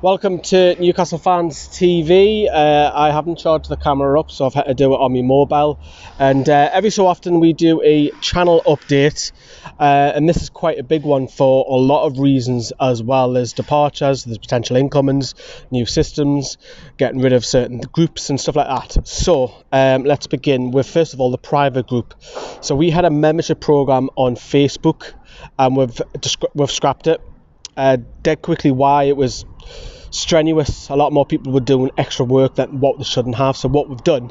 Welcome to Newcastle Fans TV. I haven't charged the camera up, so I've had to do it on my mobile. And every so often we do a channel update, and this is quite a big one for a lot of reasons as well. There's departures, there's potential incomings, new systems, getting rid of certain groups and stuff like that. So let's begin with, first of all, the private group. So we had a membership program on Facebook, and we've scrapped it. Dead quickly why. It was strenuous. A lot more people were doing extra work than what they shouldn't have. So what we've done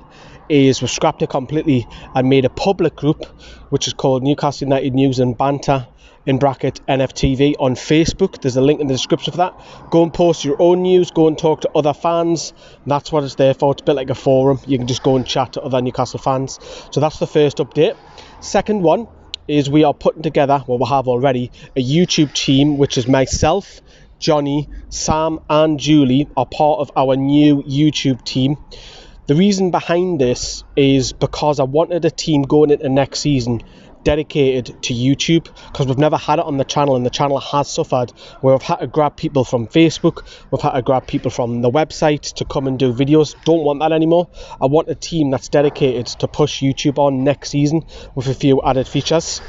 is we've scrapped it completely and made a public group which is called Newcastle United News and Banter in bracket NFTV on Facebook. There's a link in the description for that. Go and post your own news, go and talk to other fans. That's what it's there for. It's a bit like a forum. You can just go and chat to other Newcastle fans. So that's the first update. Second one is we are putting together, well, we have already, a YouTube team, which is myself, Johnny, Sam and Julie are part of our new YouTube team. The reason behind this is because I wanted a team going into next season dedicated to YouTube, because we've never had it on the channel, and the channel has suffered where we've had to grab people from Facebook, we've had to grab people from the website to come and do videos. Don't want that anymore. I want a team that's dedicated to push YouTube on next season with a few added features.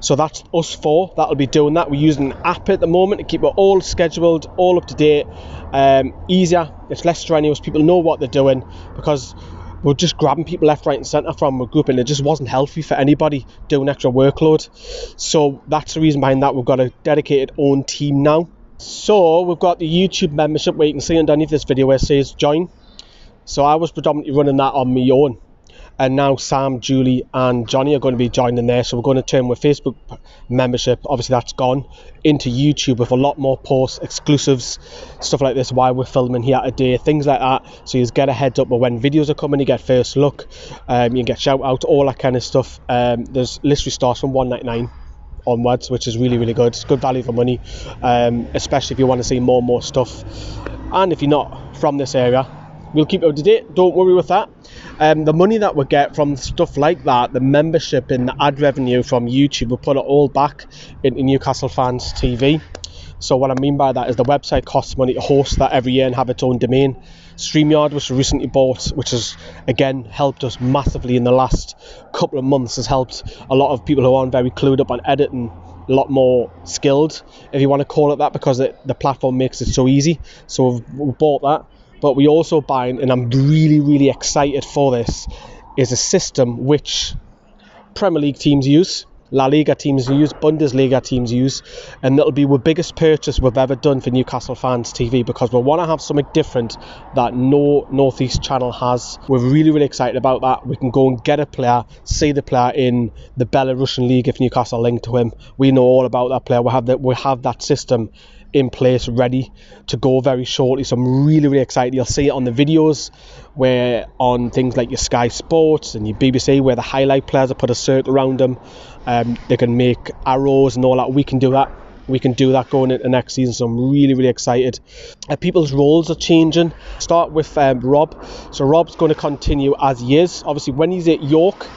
So that's us four that'll be doing that. We're using an app at the moment to keep it all scheduled, all up to date, easier, it's less strenuous, people know what they're doing, because we're just grabbing people left, right and centre from a group, and it just wasn't healthy for anybody doing extra workload. So that's the reason behind that. We've got a dedicated own team now. So we've got the YouTube membership where you can see underneath this video where it says join. So I was predominantly running that on my own, and now Sam, Julie and Johnny are going to be joining there. So we're going to turn with Facebook membership, obviously that's gone, into YouTube with a lot more posts, exclusives, stuff like this, why we're filming here today, things like that. So you get a heads up of when videos are coming, you get first look, you get shout out, all that kind of stuff. There's literally starts from $1.99 onwards, which is really good. It's good value for money, especially if you want to see more and more stuff. And if you're not from this area, we'll keep you up to date, don't worry with that. The money that we get from stuff like that, the membership and the ad revenue from YouTube, we'll put it all back into Newcastle Fans TV. So what I mean by that is the website costs money to host that every year and have its own domain. StreamYard, which we recently bought, which has again helped us massively in the last couple of months, has helped a lot of people who aren't very clued up on editing a lot more skilled, if you want to call it that, because the platform makes it so easy. So we've bought that. But we also buying, and I'm really excited for this, is a system which Premier League teams use, La Liga teams use, Bundesliga teams use, and it'll be the biggest purchase we've ever done for Newcastle Fans TV, because we want to have something different that no Northeast channel has. We're really excited about that. We can go and get a player, see the player in the Belarusian league if Newcastle are linked to him. We know all about that player. We have that system in place, ready to go very shortly. So I'm really excited. You'll see it on the videos, where on things like your Sky Sports and your BBC, where the highlight players are put a circle around them. They can make arrows and all that. We can do that going into next season. So I'm really excited. People's roles are changing. Start with Rob. So Rob's going to continue as he is. Obviously when he's at York,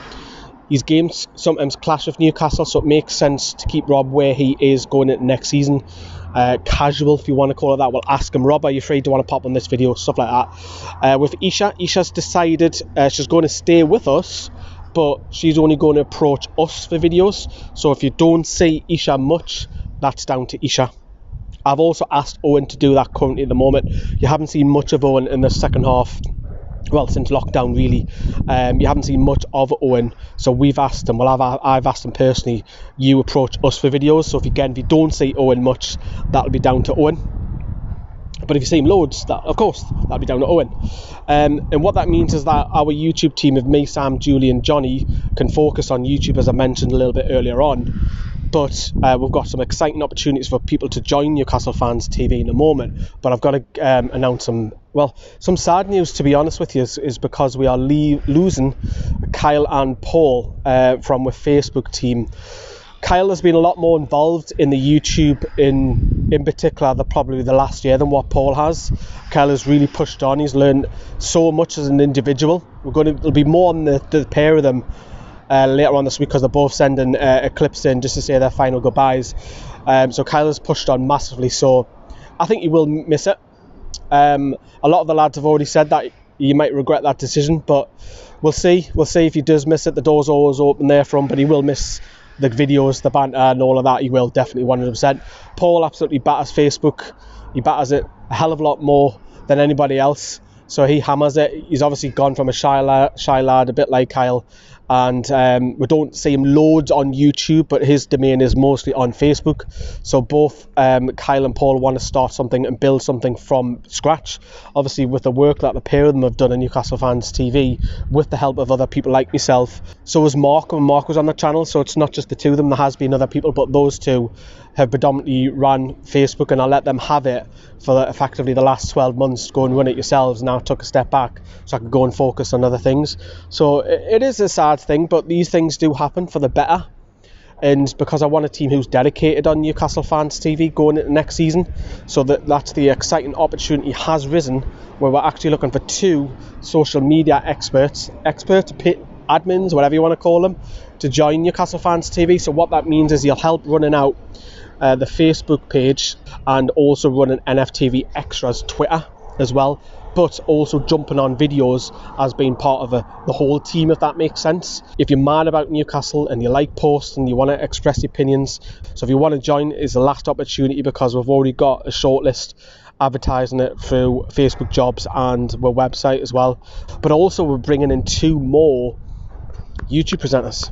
his games sometimes clash with Newcastle, so it makes sense to keep Rob where he is going into next season. Casual, if you want to call it that. We'll ask him, Rob, are you free? Do you want to pop on this video? Stuff like that. With Isha's decided she's going to stay with us, but she's only going to approach us for videos. So if you don't see Isha much, that's down to Isha. I've also asked Owen to do that currently at the moment. You haven't seen much of Owen in the second half. Well, since lockdown really, you haven't seen much of Owen, so we've asked him, I've asked him personally, you approach us for videos. So if you don't see Owen much, that'll be down to Owen. But if you see him loads, of course that'll be down to Owen. And what that means is that our YouTube team of me, Sam, Julie and Johnny can focus on YouTube, as I mentioned a little bit earlier on. But we've got some exciting opportunities for people to join Newcastle Fans TV in a moment. But I've got to announce some sad news, to be honest with you, is because we are losing Kyle and Paul from the Facebook team. Kyle has been a lot more involved in the YouTube in particular probably the last year than what Paul has. Kyle has really pushed on. He's learned so much as an individual. It'll be more on the pair of them later on this week, because they're both sending clips in just to say their final goodbyes. So Kyle has pushed on massively, so I think he will miss it. A lot of the lads have already said that you might regret that decision, but we'll see. We'll see if he does miss it. The door's always open there for him, but he will miss the videos, the banter and all of that. He will definitely 100%. Paul absolutely batters Facebook. He batters it a hell of a lot more than anybody else. So he hammers it. He's obviously gone from a shy lad, a bit like Kyle. And we don't see him loads on YouTube, but his domain is mostly on Facebook. So both Kyle and Paul want to start something and build something from scratch. Obviously with the work that the pair of them have done in Newcastle Fans TV, with the help of other people like myself. So was Mark, when Mark was on the channel. So it's not just the two of them, there has been other people, but those two have predominantly run Facebook, and I let them have it for effectively the last 12 months. Go and run it yourselves. Now I took a step back so I could go and focus on other things. So it is a sad thing, but these things do happen for the better. And because I want a team who's dedicated on Newcastle Fans TV going into next season, so that's the exciting opportunity has risen, where we're actually looking for 2 social media experts, admins, whatever you want to call them, to join Newcastle Fans TV. So what that means is you'll help running out the Facebook page and also running NFTV Extras Twitter as well, but also jumping on videos as being part of the whole team, if that makes sense. If you're mad about Newcastle and you like posts and you want to express your opinions, so if you want to join, it's the last opportunity, because we've already got a shortlist advertising it through Facebook jobs and our website as well. But also we're bringing in 2 more YouTube presenters.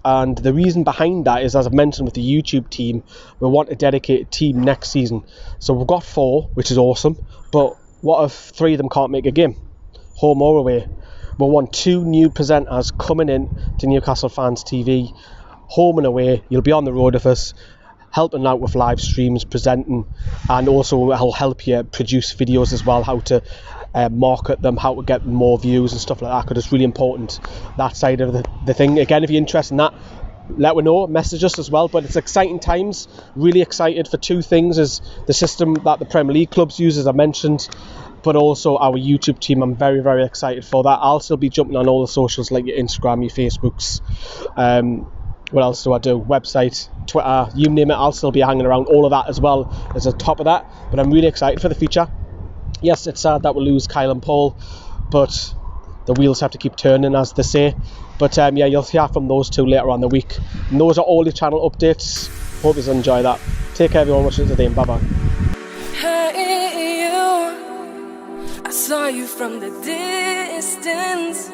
And the reason behind that is, as I've mentioned with the YouTube team, we want a dedicated team next season. So we've got 4, which is awesome, but what if 3 of them can't make a game, home or away? We want 2 new presenters coming in to Newcastle Fans TV, home and away. You'll be on the road with us, helping out with live streams, presenting, and also I'll help you produce videos as well, how to market them, how to get more views and stuff like that, because it's really important, that side of the thing. Again, if you're interested in that, let me know, message us as well. But it's exciting times, really excited for 2 things: is the system that the Premier League clubs use, as I mentioned, but also our YouTube team. I'm very, very excited for that. I'll still be jumping on all the socials, like your Instagram, your Facebooks, what else do I do, website, Twitter, you name it. I'll still be hanging around all of that as well as on top of that. But I'm really excited for the future. Yes, it's sad that we'll lose Kyle and Paul, but the wheels have to keep turning, as they say. But yeah, you'll hear from those 2 later on in the week. And those are all the channel updates. Hope you enjoy that. Take care, everyone. Watching today, and bye bye. Hey you, I saw you from the distance.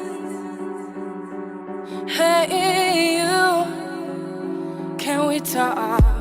Hey you, can we talk?